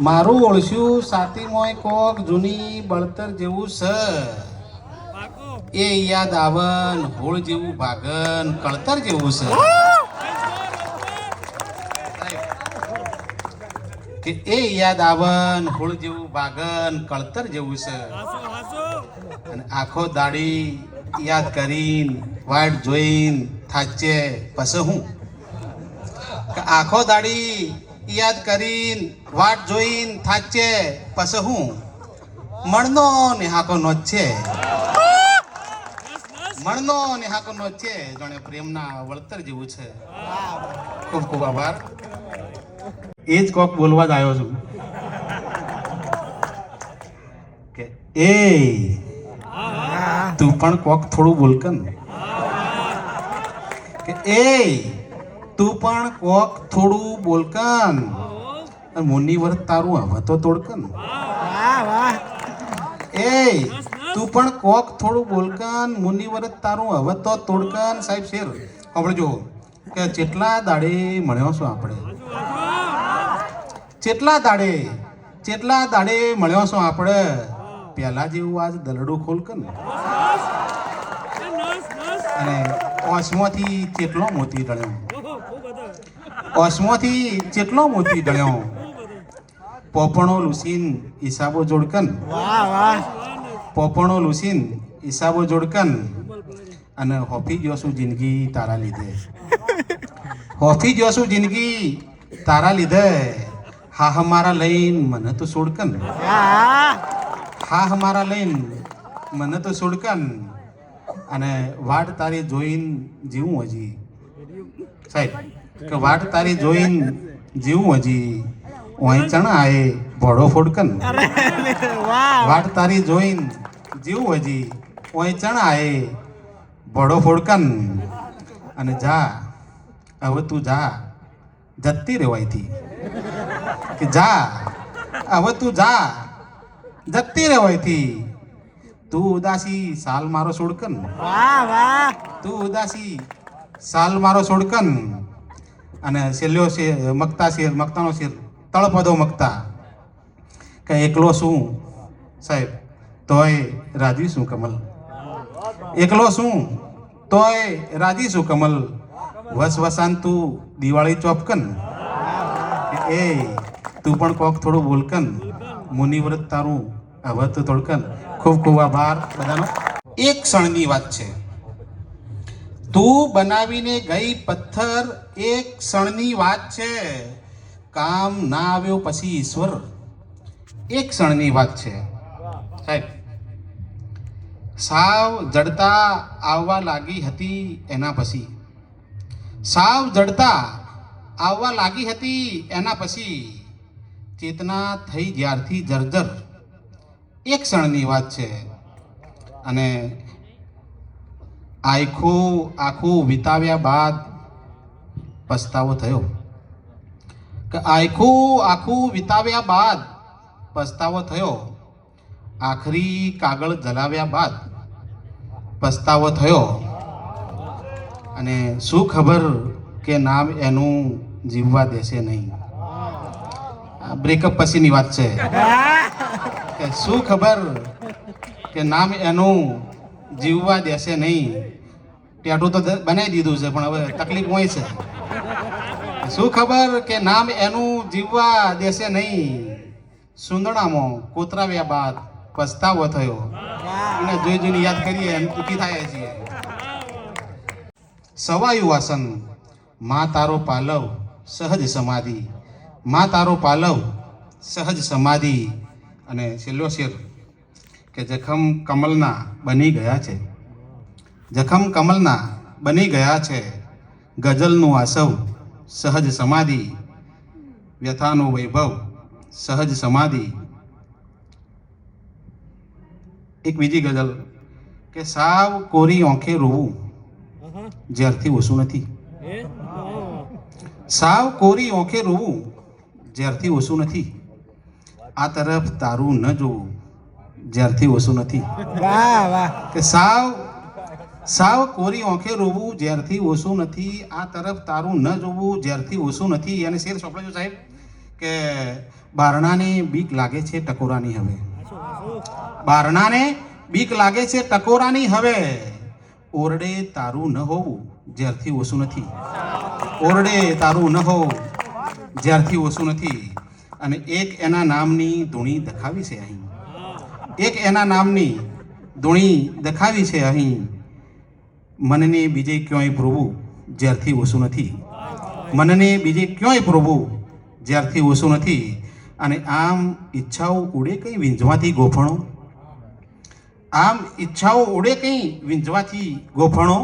મારું ઓળશ્યું સાતીમોય કોક જૂની બળતર જેવું છે એ યાદ આવન હોળ જેવું ભાગન કળતર જેવું છે કે એ યાદ આવન હોળ જેવું ભાગન કળતર જેવું છે અને આખો દાડી યાદ કરીને વાટ જોઈને થાચે પછી હું આખો દાડી યાદ કરીને વાટ જોઈને થાચે પછી હું મણનો નેહાકો નો છે મણનો નેહાકો નો છે જાણે પ્રેમના વળતર જેવું છે. ખૂબ ખૂબ આભાર. એ જ કોક બોલવા જ આવ્યો છું કે એ તું પણ કોક થોડું બોલકન કે એ તું પણ કોક થોડું બોલકન મુનિવર તારું હવે તો તોડકન એ તું પણ કોક થોડું બોલકન મુનિવર તારું હવે તો તોડકન. સાહેબ શેર આપણે જો કે જેટલા દાડે મળ્યો છો આપણે જેટલા દાડે મળ્યો છો આપણે પહેલા જેવું આજ દલડું ખોલકન અને ઓસમાંથી કેટલો મોતી ડળ્યો ઓસમાંથી કેટલો મોતી ડળ્યો પોપણો લૂસીન હિસાબો જોડકન પોપણો લૂસીન હિસાબો જોડકન અને હોફી જોશું જિંદગી તારા લીધે હોફી જોશું જિંદગી તારા લીધે હા હમારા લઈને મને તો છોડકન હા હમારા લઈને મને તો છોડકન અને વાટ તારી જોઈને જીવું હજી સાહેબ કે વાટ તારી જોઈને જીવું હજી ઓય ચણા આએ ભોળો ફોડકન વાટ તારી જોઈને જીવું હજી ઓય ચણા આએ ભોળો ફોડકન અને જા હવે તું જા જતી રહેવાયથી કે જા હવે તું જા જતી રહેવાયથી તું ઉદાસી સાલ મારો છોડકન તું ઉદાસી સાલ મારો છોડકન અને છેલ્લો શેર મકતાનો શેર તળપદો મકતા કે એકલો શું સાહેબ તોય રાજી શું કમલ એકલો શું તોય રાજી શું કમલ વસ વસાન તું દિવાળી ચોપકન એ તું પણ કોક થોડું બોલકન મુનિવ્રત તારું હવે તો થોડકન. ખૂબ ખૂબ આભાર બધાનો. એક ક્ષણની વાત છે. તું બનાવીને ગઈ પથ્થર એક ક્ષણની વાત છે. કામ ના આવ્યો પછી ઈશ્વર એક ક્ષણની વાત છે. સાહેબ સાવ જડતા આવવા લાગી હતી એના પછી સાવ જડતા આવવા લાગી હતી એના પછી ચેતના થઈ જ્યારથી જર્જર એક ક્ષણની વાત છે. અને આખું વિતાવ્યા બાદ પસ્તાવો થયો કે આખું વિતાવ્યા બાદ પસ્તાવો થયો આખરી કાગળ જલાવ્યા બાદ પસ્તાવો થયો અને શું ખબર કે નામ એનું જીવવા દેશે નહીં. બ્રેકઅપ પછીની વાત છે કે શું ખબર કે નામ એનું જીવવા દેશે નહીં. ટેટુ તો બનાવી દીધું છે પણ હવે તકલીફ હોય છે. શું ખબર કે નામ એનું જીવવા દેશે નહીં. સુંદડામાં કોતરાવ્યા બાદ પસ્તાવો થયો અને જોઈ જોઈને યાદ કરીએ એમ દુઃખી થાય છીએ. સવાયું વાસન માં તારો પાલવ સહજ સમાધિ માં તારો પાલવ સહજ સમાધિ. અને છેલ્લો શેર કે જખમ કમલના બની ગયા છે જખમ કમલના બની ગયા છે ગઝલનું આસવ સહજ સમાધિ વ્યથાનો વૈભવ સહજ સમાધિ. એક બીજી ગઝલ કે સાવ કોરી આંખે રોવું જ્યારથી ઓછું નથી સાવ કોરી આંખે રોવું જ્યારથી ઓછું નથી આ તરફ તારું ન જોવું જ્યારથી ઓછું નથી કે સાવ કોરી આંખે રોવું જ્યારથી ઓછું નથી આ તરફ તારું ન જોવું જ્યારથી ઓછું નથી. અને શેર સોંપડજો સાહેબ કે બારણાને બીક લાગે છે ટકોરાની હવે, બારણાને બીક લાગે છે ટકોરાની હવે, ઓરડે તારું ન હોવું જ્યારથી ઓછું નથી, ઓરડે તારું ન હોવું જ્યારથી ઓછું નથી. અને એક એના નામની ધૂણી દખાવી છે અહીં, એક એના નામની ધૂણી દખાવી છે અહીં, મનને બીજે ક્યાંય પ્રભુ જ્યારથી ઓછું નથી, મનને બીજે ક્યાંય પ્રભુ જ્યારથી ઓછું નથી. અને આમ ઈચ્છાઓ ઉડે કંઈ વીંઝવાથી ગોફણો, આમ ઈચ્છાઓ ઉડે કંઈ વીંઝવાથી ગોફણો,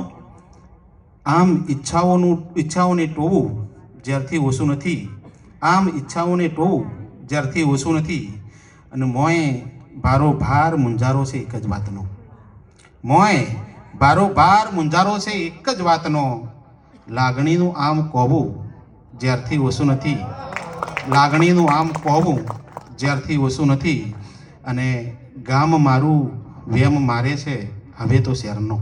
આમ ઈચ્છાઓને ટોવું જ્યારથી ઓછું નથી, આમ ઈચ્છાઓને ટોવું જ્યારથી ઓછું નથી. અને મોંએ ભારો ભાર મુંજારો છે એક જ વાતનો, મોંએ ભારો ભાર મુંજારો છે એક જ વાતનો, લાગણીનું આમ કહેવું જ્યારથી ઓછું નથી, લાગણીનું આમ કહેવું જ્યારથી ઓછું નથી. અને ગામ મારું વેમ મારે છે હવે તો શહેરનો,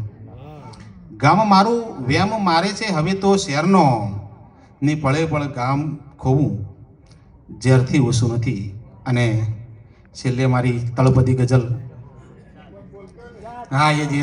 ગામ મારું વેમ મારે છે હવે તો શહેરનો, ની પળે પળ ગામ ખોવું જ્યારથી ઓછું નથી. અને છેલ્લે મારી તળપદી ગઝલ, હા એ જ